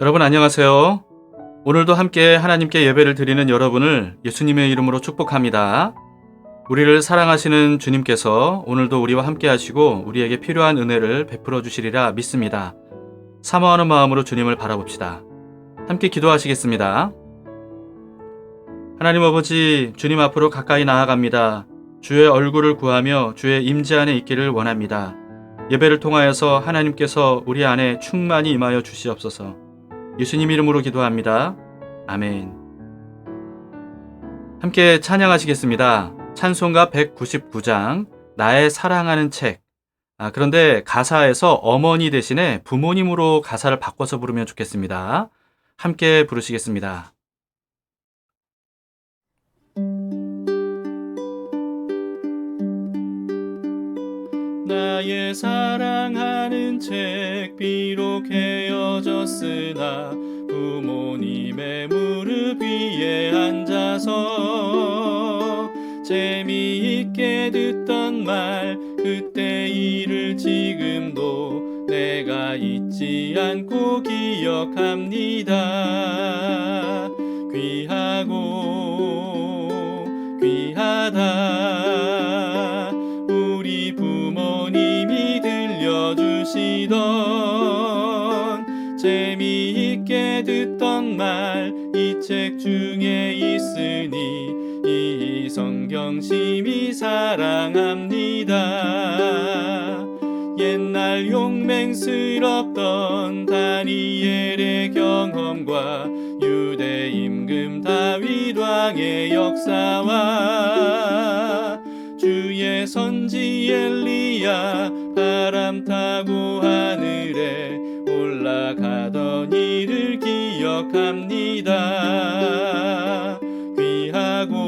여러분 안녕하세요. 오늘도 함께 하나님께 예배를 드리는 여러분을 예수님의 이름으로 축복합니다. 우리를 사랑하시는 주님께서 오늘도 우리와 함께 하시고 우리에게 필요한 은혜를 베풀어 주시리라 믿습니다. 사모하는 마음으로 주님을 바라봅시다. 함께 기도하시겠습니다. 하나님 아버지, 주님 앞으로 가까이 나아갑니다. 주의 얼굴을 구하며 주의 임재 안에 있기를 원합니다. 예배를 통하여서 하나님께서 우리 안에 충만히 임하여 주시옵소서. 예수님 이름으로 기도합니다. 아멘. 함께 찬양하시겠습니다. 찬송가 199장 나의 사랑하는 책. 그런데 가사에서 어머니 대신에 부모님으로 가사를 바꿔서 부르면 좋겠습니다. 함께 부르시겠습니다. 나의 사랑하는 책 비록 헤어졌으나 부모님의 무릎 위에 앉아서 재미있게 듣던 말 그때 일을 지금도 내가 잊지 않고 기억합니다. 귀하고 귀하다 우리 부모님이 들려주시던 재미있게 듣던 말 이 책 중에 있으니 이 성경 심히 사랑합니다. 옛날 용맹스럽던 다니엘의 경험과 유대 임금 다윗 왕의 역사와 주의 선지 엘리야 바람 타고 하늘에 올라가던 일을 기억합니다. 귀하고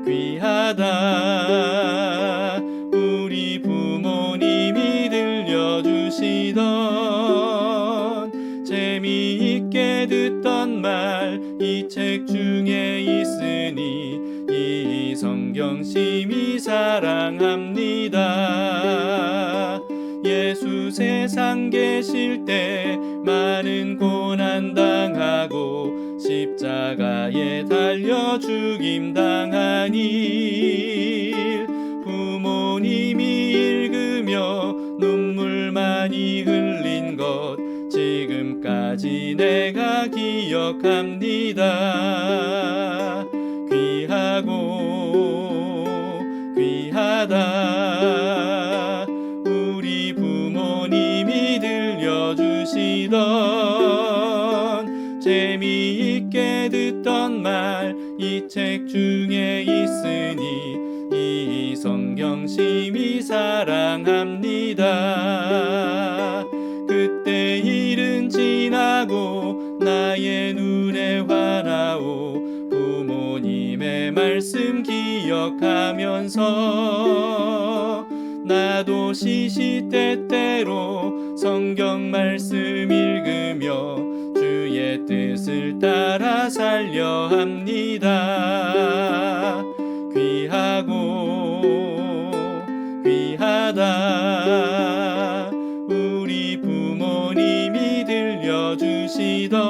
귀하다 우리 부모님이 들려주시던 재미있게 듣던 말 이 책 중에 있으니 이 성경 심히 사랑합니다. 예수 세상 계실 때 많은 고난 당하고 십자가에 달려 죽임 당한 일 부모님이 읽으며 눈물 많이 흘린 것 지금까지 내가 기억합니다. 귀하고 귀하다 우리 부모님이 들려주시던 재미있게 듣던 말 이 책 중에 있으니 이 성경 심히 사랑합니다. 그때 일은 지나고 나의 눈에 환하오 부모님의 말씀 기억하면서 나도 시시때때로 성경 말씀 읽으며 주의 뜻을 따라 살려 합니다. 귀하고 귀하다 우리 부모님이 들려주시던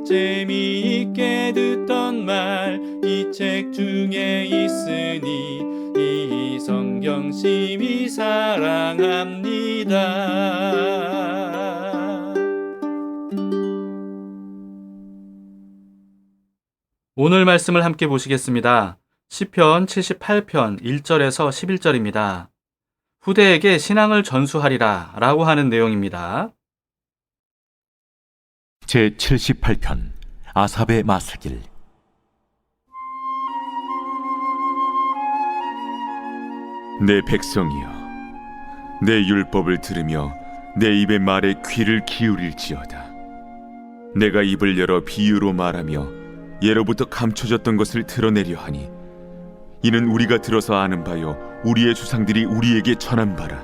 재미있게 듣던 말 이 책 중에 있으니 이 성경 심히 사랑합니다. 오늘 말씀을 함께 보시겠습니다. 시편 78편 1절에서 11절입니다. 후대에게 신앙을 전수하리라 라고 하는 내용입니다. 제78편 아삽의 마스길. 내 백성이여, 내 율법을 들으며 내 입의 말에 귀를 기울일지어다. 내가 입을 열어 비유로 말하며 예로부터 감춰졌던 것을 드러내려 하니 이는 우리가 들어서 아는 바요 우리의 조상들이 우리에게 전한 바라.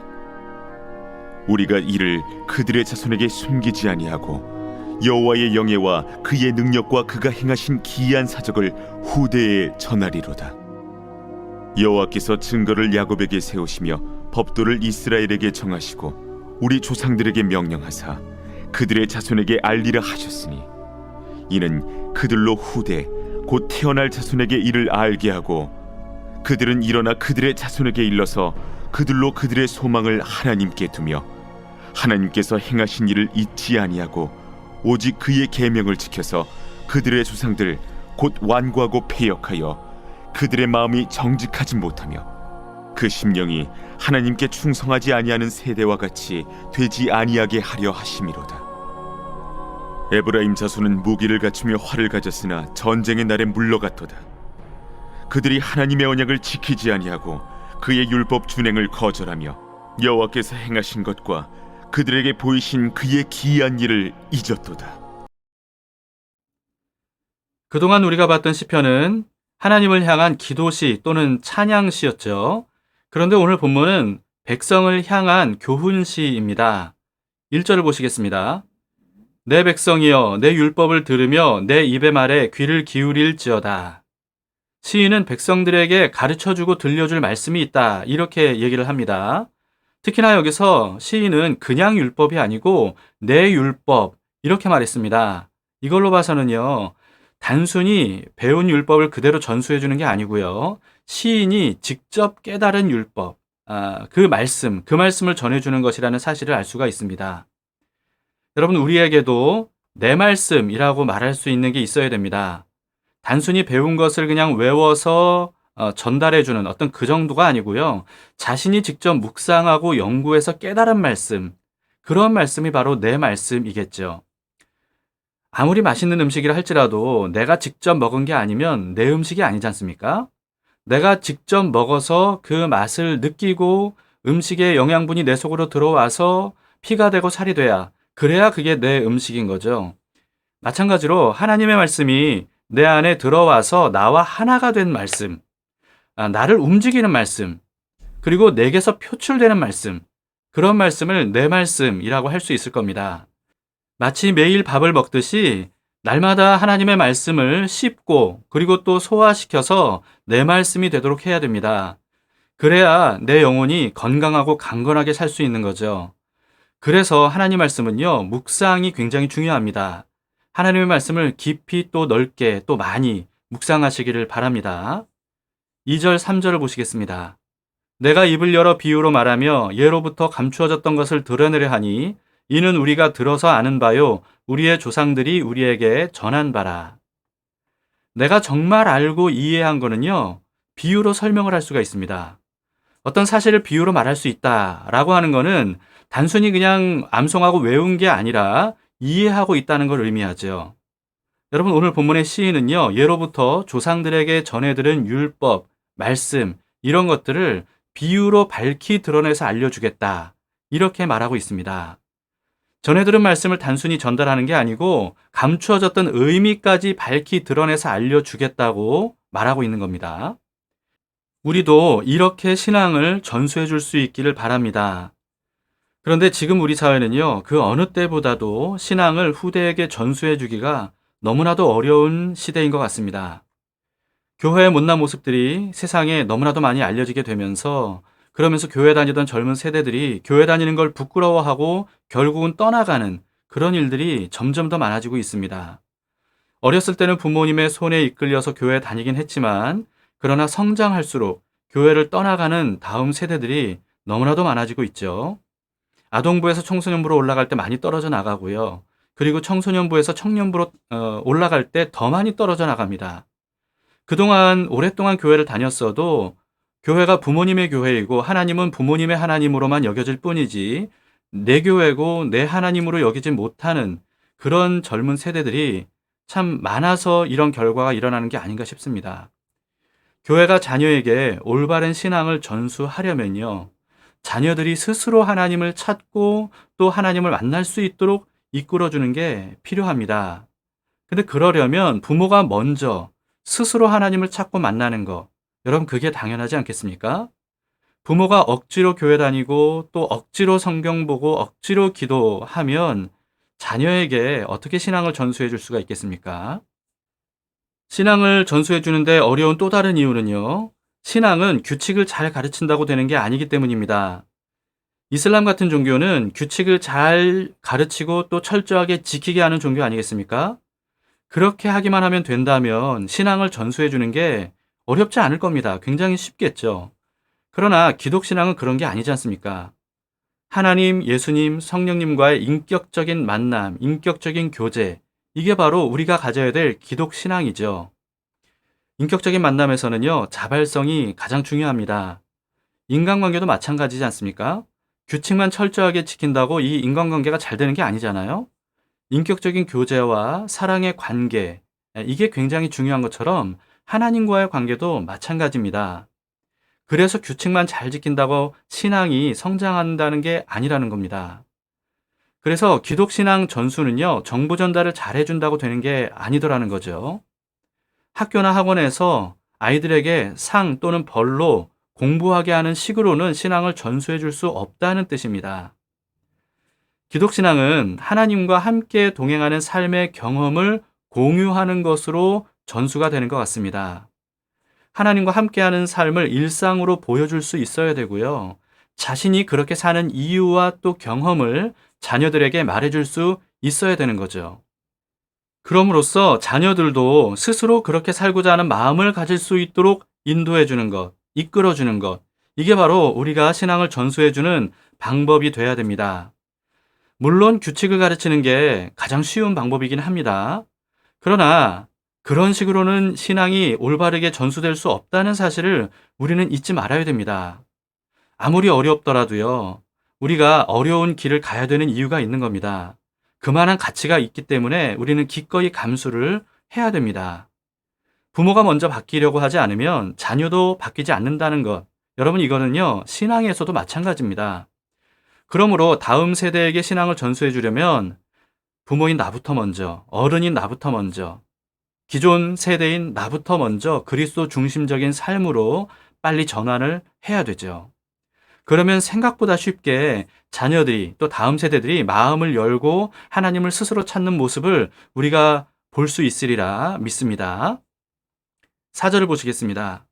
우리가 이를 그들의 자손에게 숨기지 아니하고 여호와의 영예와 그의 능력과 그가 행하신 기이한 사적을 후대에 전하리로다. 여호와께서 증거를 야곱에게 세우시며 법도를 이스라엘에게 정하시고 우리 조상들에게 명령하사 그들의 자손에게 알리라 하셨으니 이는 그들로 후대 곧 태어날 자손에게 이를 알게 하고 그들은 일어나 그들의 자손에게 일러서 그들로 그들의 소망을 하나님께 두며 하나님께서 행하신 일을 잊지 아니하고 오직 그의 계명을 지켜서 그들의 조상들 곧 완고하고 패역하여 그들의 마음이 정직하지 못하며 그 심령이 하나님께 충성하지 아니하는 세대와 같이 되지 아니하게 하려 하심이로다. 에브라임 자손은 무기를 갖추며 활을 가졌으나 전쟁의 날에 물러갔도다. 그들이 하나님의 언약을 지키지 아니하고 그의 율법 준행을 거절하며 여호와께서 행하신 것과 그들에게 보이신 그의 기이한 일을 잊었도다. 그동안 우리가 봤던 시편은 하나님을 향한 기도시 또는 찬양시였죠. 그런데 오늘 본문은 백성을 향한 교훈시입니다. 1절을 보시겠습니다. 내 백성이여 내 율법을 들으며 내 입의 말에 귀를 기울일지어다. 시인은 백성들에게 가르쳐주고 들려줄 말씀이 있다, 이렇게 얘기를 합니다. 특히나 여기서 시인은 그냥 율법이 아니고 내 율법, 이렇게 말했습니다. 이걸로 봐서는요, 단순히 배운 율법을 그대로 전수해 주는 게 아니고요, 시인이 직접 깨달은 율법, 그 말씀을 전해주는 것이라는 사실을 알 수가 있습니다. 여러분, 우리에게도 내 말씀이라고 말할 수 있는 게 있어야 됩니다. 단순히 배운 것을 그냥 외워서 전달해주는 어떤 그 정도가 아니고요, 자신이 직접 묵상하고 연구해서 깨달은 말씀, 그런 말씀이 바로 내 말씀이겠죠. 아무리 맛있는 음식이라 할지라도 내가 직접 먹은 게 아니면 내 음식이 아니지 않습니까? 내가 직접 먹어서 그 맛을 느끼고 음식의 영양분이 내 속으로 들어와서 피가 되고 살이 돼야, 그래야 그게 내 음식인 거죠. 마찬가지로 하나님의 말씀이 내 안에 들어와서 나와 하나가 된 말씀, 나를 움직이는 말씀, 그리고 내게서 표출되는 말씀, 그런 말씀을 내 말씀이라고 할 수 있을 겁니다. 마치 매일 밥을 먹듯이 날마다 하나님의 말씀을 씹고 그리고 또 소화시켜서 내 말씀이 되도록 해야 됩니다. 그래야 내 영혼이 건강하고 강건하게 살 수 있는 거죠. 그래서 하나님 말씀은요, 묵상이 굉장히 중요합니다. 하나님의 말씀을 깊이 또 넓게 또 많이 묵상하시기를 바랍니다. 2절, 3절을 보시겠습니다. 내가 입을 열어 비유로 말하며 예로부터 감추어졌던 것을 드러내려 하니 이는 우리가 들어서 아는 바요 우리의 조상들이 우리에게 전한 바라. 내가 정말 알고 이해한 거는요, 비유로 설명을 할 수가 있습니다. 어떤 사실을 비유로 말할 수 있다라고 하는 거는 단순히 그냥 암송하고 외운 게 아니라 이해하고 있다는 걸 의미하죠. 여러분, 오늘 본문의 시인은요, 예로부터 조상들에게 전해들은 율법, 말씀, 이런 것들을 비유로 밝히 드러내서 알려주겠다, 이렇게 말하고 있습니다. 전해들은 말씀을 단순히 전달하는 게 아니고 감추어졌던 의미까지 밝히 드러내서 알려주겠다고 말하고 있는 겁니다. 우리도 이렇게 신앙을 전수해 줄 수 있기를 바랍니다. 그런데 지금 우리 사회는요, 그 어느 때보다도 신앙을 후대에게 전수해 주기가 너무나도 어려운 시대인 것 같습니다. 교회의 못난 모습들이 세상에 너무나도 많이 알려지게 되면서, 그러면서 교회 다니던 젊은 세대들이 교회 다니는 걸 부끄러워하고 결국은 떠나가는 그런 일들이 점점 더 많아지고 있습니다. 어렸을 때는 부모님의 손에 이끌려서 교회 다니긴 했지만, 그러나 성장할수록 교회를 떠나가는 다음 세대들이 너무나도 많아지고 있죠. 아동부에서 청소년부로 올라갈 때 많이 떨어져 나가고요. 그리고 청소년부에서 청년부로 올라갈 때 더 많이 떨어져 나갑니다. 그동안 오랫동안 교회를 다녔어도 교회가 부모님의 교회이고 하나님은 부모님의 하나님으로만 여겨질 뿐이지 내 교회고 내 하나님으로 여기지 못하는 그런 젊은 세대들이 참 많아서 이런 결과가 일어나는 게 아닌가 싶습니다. 교회가 자녀에게 올바른 신앙을 전수하려면요, 자녀들이 스스로 하나님을 찾고 또 하나님을 만날 수 있도록 이끌어주는 게 필요합니다. 근데 그러려면 부모가 먼저 스스로 하나님을 찾고 만나는 거, 여러분 그게 당연하지 않겠습니까? 부모가 억지로 교회 다니고 또 억지로 성경 보고 억지로 기도하면 자녀에게 어떻게 신앙을 전수해 줄 수가 있겠습니까? 신앙을 전수해 주는데 어려운 또 다른 이유는요, 신앙은 규칙을 잘 가르친다고 되는 게 아니기 때문입니다. 이슬람 같은 종교는 규칙을 잘 가르치고 또 철저하게 지키게 하는 종교 아니겠습니까? 그렇게 하기만 하면 된다면 신앙을 전수해 주는 게 어렵지 않을 겁니다. 굉장히 쉽겠죠. 그러나 기독신앙은 그런 게 아니지 않습니까? 하나님, 예수님, 성령님과의 인격적인 만남, 인격적인 교제, 이게 바로 우리가 가져야 될 기독신앙이죠. 인격적인 만남에서는요, 자발성이 가장 중요합니다. 인간관계도 마찬가지지 않습니까? 규칙만 철저하게 지킨다고 이 인간관계가 잘 되는 게 아니잖아요. 인격적인 교제와 사랑의 관계, 이게 굉장히 중요한 것처럼 하나님과의 관계도 마찬가지입니다. 그래서 규칙만 잘 지킨다고 신앙이 성장한다는 게 아니라는 겁니다. 그래서 기독신앙 전수는요, 정보 전달을 잘 해준다고 되는 게 아니더라는 거죠. 학교나 학원에서 아이들에게 상 또는 벌로 공부하게 하는 식으로는 신앙을 전수해 줄 수 없다는 뜻입니다. 기독신앙은 하나님과 함께 동행하는 삶의 경험을 공유하는 것으로 전수가 되는 것 같습니다. 하나님과 함께하는 삶을 일상으로 보여줄 수 있어야 되고요. 자신이 그렇게 사는 이유와 또 경험을 자녀들에게 말해줄 수 있어야 되는 거죠. 그럼으로써 자녀들도 스스로 그렇게 살고자 하는 마음을 가질 수 있도록 인도해 주는 것, 이끌어 주는 것, 이게 바로 우리가 신앙을 전수해 주는 방법이 돼야 됩니다. 물론 규칙을 가르치는 게 가장 쉬운 방법이긴 합니다. 그러나 그런 식으로는 신앙이 올바르게 전수될 수 없다는 사실을 우리는 잊지 말아야 됩니다. 아무리 어렵더라도요, 우리가 어려운 길을 가야 되는 이유가 있는 겁니다. 그만한 가치가 있기 때문에 우리는 기꺼이 감수를 해야 됩니다. 부모가 먼저 바뀌려고 하지 않으면 자녀도 바뀌지 않는다는 것. 여러분, 이거는요, 신앙에서도 마찬가지입니다. 그러므로 다음 세대에게 신앙을 전수해 주려면 부모인 나부터 먼저, 어른인 나부터 먼저, 기존 세대인 나부터 먼저 그리스도 중심적인 삶으로 빨리 전환을 해야 되죠. 그러면 생각보다 쉽게 자녀들이 또 다음 세대들이 마음을 열고 하나님을 스스로 찾는 모습을 우리가 볼 수 있으리라 믿습니다. 4절을 보시겠습니다.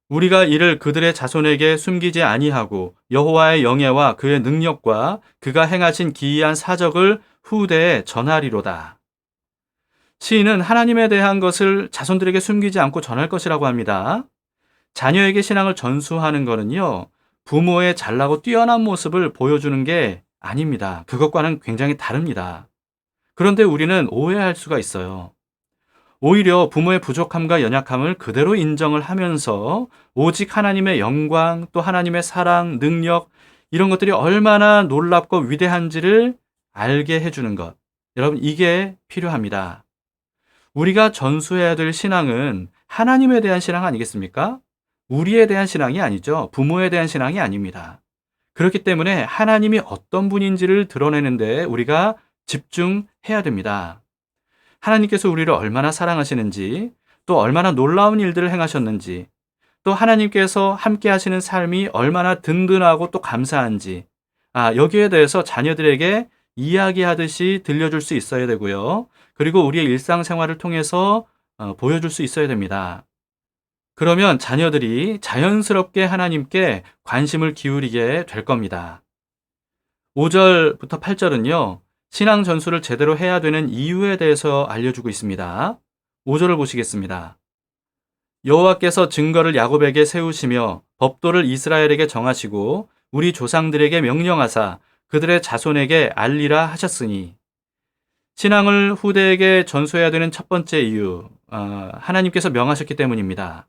우리가 이를 그들의 자손에게 숨기지 아니하고 여호와의 영예와 그의 능력과 그가 행하신 기이한 사적을 후대에 전하리로다. 시인은 하나님에 대한 것을 자손들에게 숨기지 않고 전할 것이라고 합니다. 자녀에게 신앙을 전수하는 것은요, 부모의 잘나고 뛰어난 모습을 보여주는 게 아닙니다. 그것과는 굉장히 다릅니다. 그런데 우리는 오해할 수가 있어요. 오히려 부모의 부족함과 연약함을 그대로 인정을 하면서 오직 하나님의 영광, 또 하나님의 사랑, 능력, 이런 것들이 얼마나 놀랍고 위대한지를 알게 해주는 것. 여러분, 이게 필요합니다. 우리가 전수해야 될 신앙은 하나님에 대한 신앙 아니겠습니까? 우리에 대한 신앙이 아니죠. 부모에 대한 신앙이 아닙니다. 그렇기 때문에 하나님이 어떤 분인지를 드러내는데 우리가 집중해야 됩니다. 하나님께서 우리를 얼마나 사랑하시는지, 또 얼마나 놀라운 일들을 행하셨는지, 또 하나님께서 함께 하시는 삶이 얼마나 든든하고 또 감사한지, 여기에 대해서 자녀들에게 이야기하듯이 들려줄 수 있어야 되고요. 그리고 우리의 일상생활을 통해서 보여줄 수 있어야 됩니다. 그러면 자녀들이 자연스럽게 하나님께 관심을 기울이게 될 겁니다. 5절부터 8절은요, 신앙 전수를 제대로 해야 되는 이유에 대해서 알려주고 있습니다. 5절을 보시겠습니다. 여호와께서 증거를 야곱에게 세우시며 법도를 이스라엘에게 정하시고 우리 조상들에게 명령하사 그들의 자손에게 알리라 하셨으니, 신앙을 후대에게 전수해야 되는 첫 번째 이유, 하나님께서 명하셨기 때문입니다.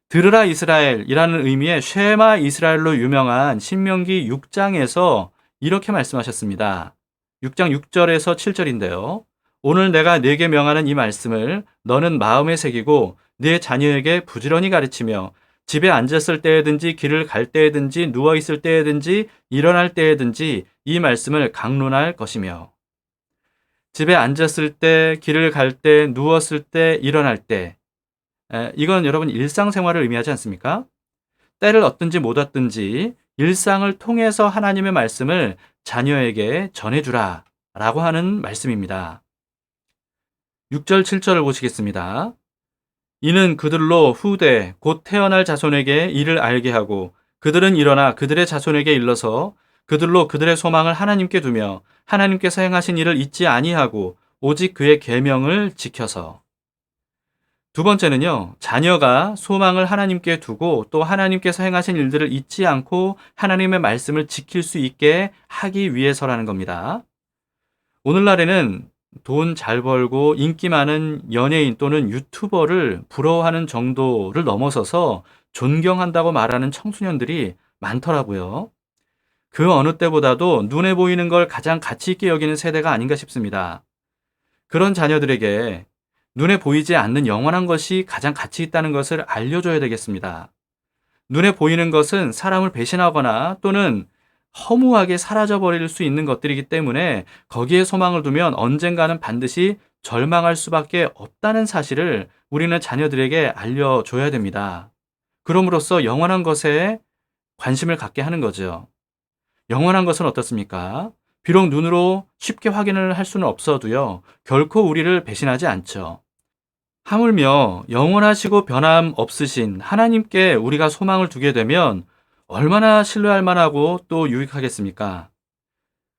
들으라 이스라엘이라는 의미의 쉐마 이스라엘로 유명한 신명기 6장에서 이렇게 말씀하셨습니다. 6장 6절에서 7절인데요. 오늘 내가 네게 명하는 이 말씀을 너는 마음에 새기고 네 자녀에게 부지런히 가르치며 집에 앉았을 때에든지 길을 갈 때에든지 누워있을 때에든지 일어날 때에든지 이 말씀을 강론할 것이며, 집에 앉았을 때, 길을 갈 때, 누웠을 때, 일어날 때, 이건 여러분 일상생활을 의미하지 않습니까? 때를 얻든지 못 얻든지 일상을 통해서 하나님의 말씀을 자녀에게 전해주라 라고 하는 말씀입니다. 6절 7절을 보시겠습니다. 이는 그들로 후대 곧 태어날 자손에게 이를 알게 하고 그들은 일어나 그들의 자손에게 일러서 그들로 그들의 소망을 하나님께 두며 하나님께서 행하신 일을 잊지 아니하고 오직 그의 계명을 지켜서. 두 번째는요, 자녀가 소망을 하나님께 두고 또 하나님께서 행하신 일들을 잊지 않고 하나님의 말씀을 지킬 수 있게 하기 위해서라는 겁니다. 오늘날에는 돈 잘 벌고 인기 많은 연예인 또는 유튜버를 부러워하는 정도를 넘어서서 존경한다고 말하는 청소년들이 많더라고요. 그 어느 때보다도 눈에 보이는 걸 가장 가치 있게 여기는 세대가 아닌가 싶습니다. 그런 자녀들에게 눈에 보이지 않는 영원한 것이 가장 가치 있다는 것을 알려줘야 되겠습니다. 눈에 보이는 것은 사람을 배신하거나 또는 허무하게 사라져버릴 수 있는 것들이기 때문에 거기에 소망을 두면 언젠가는 반드시 절망할 수밖에 없다는 사실을 우리는 자녀들에게 알려줘야 됩니다. 그럼으로써 영원한 것에 관심을 갖게 하는 거죠. 영원한 것은 어떻습니까? 비록 눈으로 쉽게 확인을 할 수는 없어도요, 결코 우리를 배신하지 않죠. 하물며 영원하시고 변함 없으신 하나님께 우리가 소망을 두게 되면 얼마나 신뢰할 만하고 또 유익하겠습니까?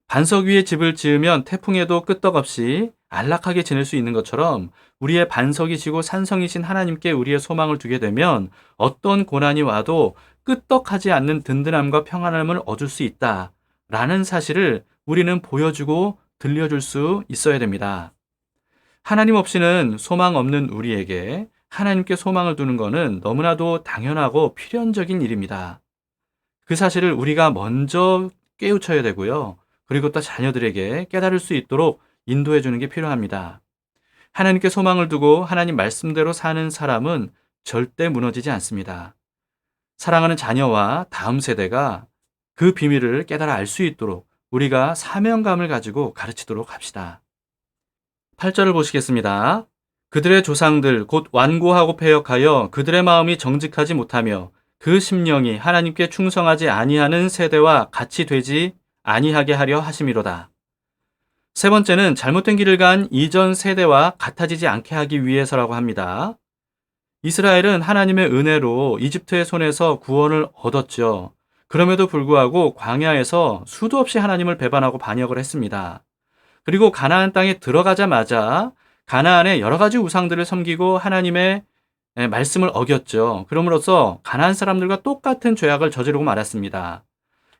반석 위에 집을 지으면 태풍에도 끄떡없이 안락하게 지낼 수 있는 것처럼 우리의 반석이시고 산성이신 하나님께 우리의 소망을 두게 되면 어떤 고난이 와도 끄떡하지 않는 든든함과 평안함을 얻을 수 있다라는 사실을 우리는 보여주고 들려줄 수 있어야 됩니다. 하나님 없이는 소망 없는 우리에게 하나님께 소망을 두는 것은 너무나도 당연하고 필연적인 일입니다. 그 사실을 우리가 먼저 깨우쳐야 되고요. 그리고 또 자녀들에게 깨달을 수 있도록 인도해 주는 게 필요합니다. 하나님께 소망을 두고 하나님 말씀대로 사는 사람은 절대 무너지지 않습니다. 사랑하는 자녀와 다음 세대가 그 비밀을 깨달아 알 수 있도록 우리가 사명감을 가지고 가르치도록 합시다. 8절을 보시겠습니다. 그들의 조상들 곧 완고하고 패역하여 그들의 마음이 정직하지 못하며 그 심령이 하나님께 충성하지 아니하는 세대와 같이 되지 아니하게 하려 하심이로다. 세 번째는 잘못된 길을 간 이전 세대와 같아지지 않게 하기 위해서라고 합니다. 이스라엘은 하나님의 은혜로 이집트의 손에서 구원을 얻었죠. 그럼에도 불구하고 광야에서 수도 없이 하나님을 배반하고 반역을 했습니다. 그리고 가나안 땅에 들어가자마자 가나안의 여러 가지 우상들을 섬기고 하나님의 말씀을 어겼죠. 그럼으로써 가나안 사람들과 똑같은 죄악을 저지르고 말았습니다.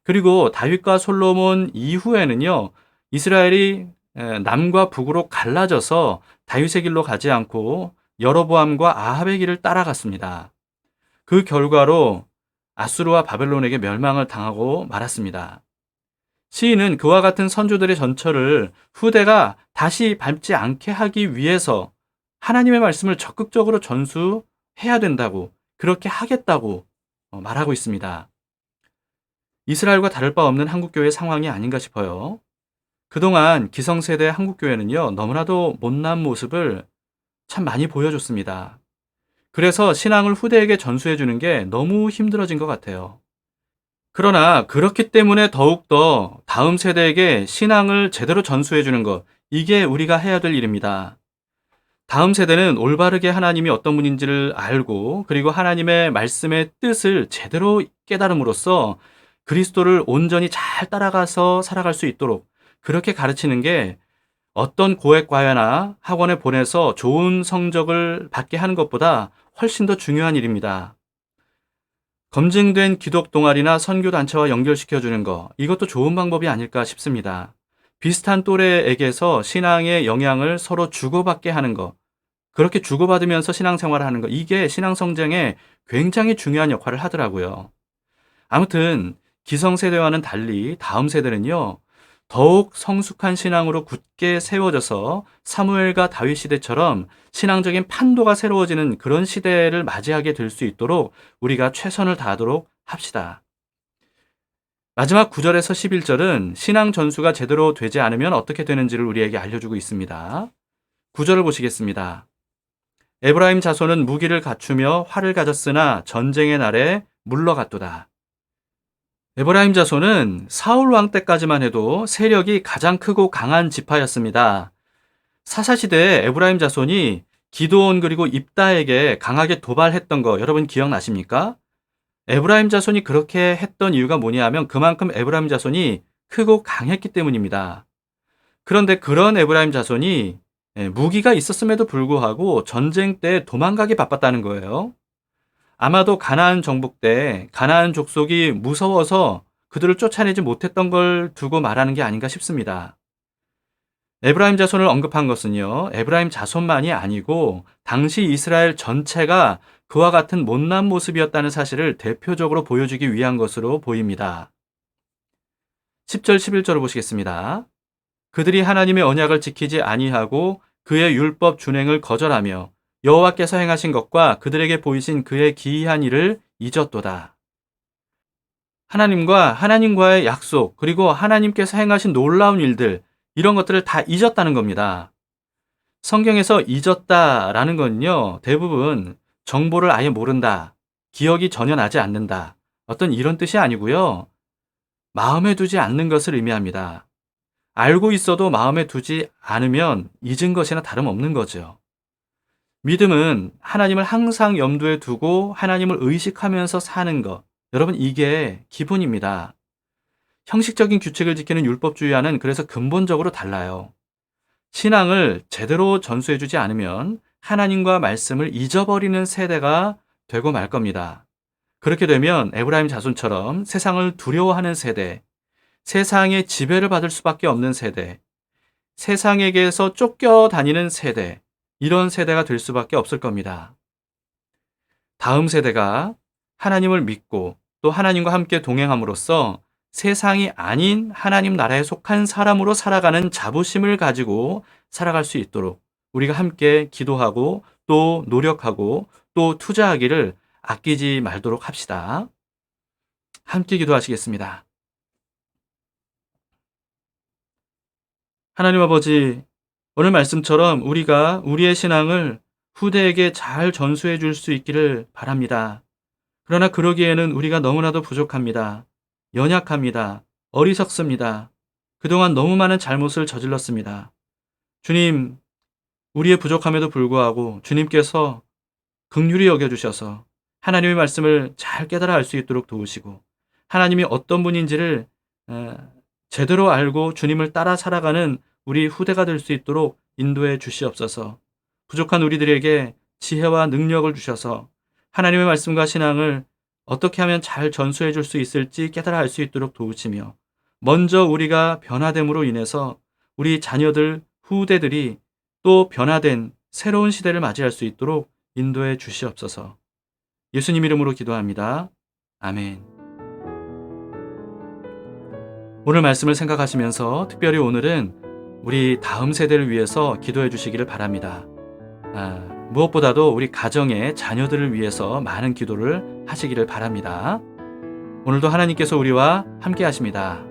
그리고 다윗과 솔로몬 이후에는요, 이스라엘이 남과 북으로 갈라져서 다윗의 길로 가지 않고 여로보암과 아합의 길을 따라갔습니다. 그 결과로 아수르와 바벨론에게 멸망을 당하고 말았습니다. 시인은 그와 같은 선조들의 전철을 후대가 다시 밟지 않게 하기 위해서 하나님의 말씀을 적극적으로 전수해야 된다고, 그렇게 하겠다고 말하고 있습니다. 이스라엘과 다를 바 없는 한국교회의 상황이 아닌가 싶어요. 그동안 기성세대 한국교회는요, 너무나도 못난 모습을 참 많이 보여줬습니다. 그래서 신앙을 후대에게 전수해주는 게 너무 힘들어진 것 같아요. 그러나 그렇기 때문에 더욱더 다음 세대에게 신앙을 제대로 전수해주는 것, 이게 우리가 해야 될 일입니다. 다음 세대는 올바르게 하나님이 어떤 분인지를 알고 그리고 하나님의 말씀의 뜻을 제대로 깨달음으로써 그리스도를 온전히 잘 따라가서 살아갈 수 있도록 그렇게 가르치는 게 어떤 고액과외나 학원에 보내서 좋은 성적을 받게 하는 것보다 훨씬 더 중요한 일입니다. 검증된 기독 동아리나 선교 단체와 연결시켜주는 거, 이것도 좋은 방법이 아닐까 싶습니다. 비슷한 또래에게서 신앙의 영향을 서로 주고받게 하는 거, 그렇게 주고받으면서 신앙생활을 하는 거, 이게 신앙 성장에 굉장히 중요한 역할을 하더라고요. 아무튼 기성세대와는 달리 다음 세대는요, 더욱 성숙한 신앙으로 굳게 세워져서 사무엘과 다윗 시대처럼 신앙적인 판도가 새로워지는 그런 시대를 맞이하게 될 수 있도록 우리가 최선을 다하도록 합시다. 마지막 9절에서 11절은 신앙 전수가 제대로 되지 않으면 어떻게 되는지를 우리에게 알려주고 있습니다. 9절을 보시겠습니다. 에브라임 자손은 무기를 갖추며 활을 가졌으나 전쟁의 날에 물러갔도다. 에브라임 자손은 사울 왕 때까지만 해도 세력이 가장 크고 강한 지파였습니다. 사사시대에 에브라임 자손이 기드온 그리고 입다에게 강하게 도발했던 거 여러분 기억나십니까? 에브라임 자손이 그렇게 했던 이유가 뭐냐 하면 그만큼 에브라임 자손이 크고 강했기 때문입니다. 그런데 그런 에브라임 자손이 무기가 있었음에도 불구하고 전쟁 때 도망가기 바빴다는 거예요. 아마도 가나안 정복 때 가나안 족속이 무서워서 그들을 쫓아내지 못했던 걸 두고 말하는 게 아닌가 싶습니다. 에브라임 자손을 언급한 것은요, 에브라임 자손만이 아니고 당시 이스라엘 전체가 그와 같은 못난 모습이었다는 사실을 대표적으로 보여주기 위한 것으로 보입니다. 10절 11절을 보시겠습니다. 그들이 하나님의 언약을 지키지 아니하고 그의 율법 준행을 거절하며 여호와께서 행하신 것과 그들에게 보이신 그의 기이한 일을 잊었도다. 하나님과의 약속, 그리고 하나님께서 행하신 놀라운 일들, 이런 것들을 다 잊었다는 겁니다. 성경에서 잊었다라는 건요, 대부분 정보를 아예 모른다, 기억이 전혀 나지 않는다, 어떤 이런 뜻이 아니고요, 마음에 두지 않는 것을 의미합니다. 알고 있어도 마음에 두지 않으면 잊은 것이나 다름없는 거죠. 믿음은 하나님을 항상 염두에 두고 하나님을 의식하면서 사는 것. 여러분, 이게 기본입니다. 형식적인 규칙을 지키는 율법주의와는 그래서 근본적으로 달라요. 신앙을 제대로 전수해주지 않으면 하나님과 말씀을 잊어버리는 세대가 되고 말 겁니다. 그렇게 되면 에브라임 자손처럼 세상을 두려워하는 세대, 세상의 지배를 받을 수밖에 없는 세대, 세상에게서 쫓겨다니는 세대, 이런 세대가 될 수밖에 없을 겁니다. 다음 세대가 하나님을 믿고 또 하나님과 함께 동행함으로써 세상이 아닌 하나님 나라에 속한 사람으로 살아가는 자부심을 가지고 살아갈 수 있도록 우리가 함께 기도하고 또 노력하고 또 투자하기를 아끼지 말도록 합시다. 함께 기도하시겠습니다. 하나님 아버지, 오늘 말씀처럼 우리가 우리의 신앙을 후대에게 잘 전수해 줄 수 있기를 바랍니다. 그러나 그러기에는 우리가 너무나도 부족합니다. 연약합니다. 어리석습니다. 그동안 너무 많은 잘못을 저질렀습니다. 주님, 우리의 부족함에도 불구하고 주님께서 긍휼히 여겨주셔서 하나님의 말씀을 잘 깨달아 알 수 있도록 도우시고 하나님이 어떤 분인지를 제대로 알고 주님을 따라 살아가는 우리 후대가 될 수 있도록 인도해 주시옵소서. 부족한 우리들에게 지혜와 능력을 주셔서 하나님의 말씀과 신앙을 어떻게 하면 잘 전수해 줄 수 있을지 깨달아 알 수 있도록 도우시며 먼저 우리가 변화됨으로 인해서 우리 자녀들, 후대들이 또 변화된 새로운 시대를 맞이할 수 있도록 인도해 주시옵소서. 예수님 이름으로 기도합니다. 아멘. 오늘 말씀을 생각하시면서 특별히 오늘은 우리 다음 세대를 위해서 기도해 주시기를 바랍니다. 무엇보다도 우리 가정의 자녀들을 위해서 많은 기도를 하시기를 바랍니다. 오늘도 하나님께서 우리와 함께 하십니다.